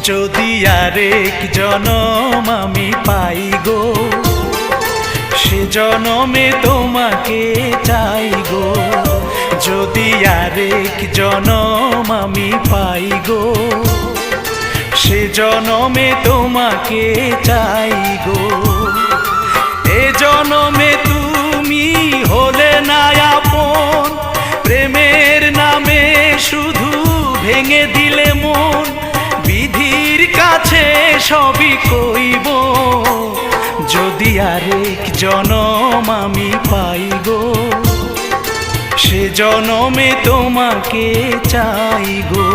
যদি আরেক জনম আমি পাই গো, সে জনমে তোমাকে চাই গো। যদি আরেক জনম আমি পাই গো, সে জনমে তোমাকে চাই গো। এ জনমে তুমি হলে না আপন, প্রেমের নামে শুধু ভেঙে দিলে মন। বিধির কাছে সবই কইব, যদি আরেক জনম আমি পাই গো, সে জনমে তোমাকে চাই গো।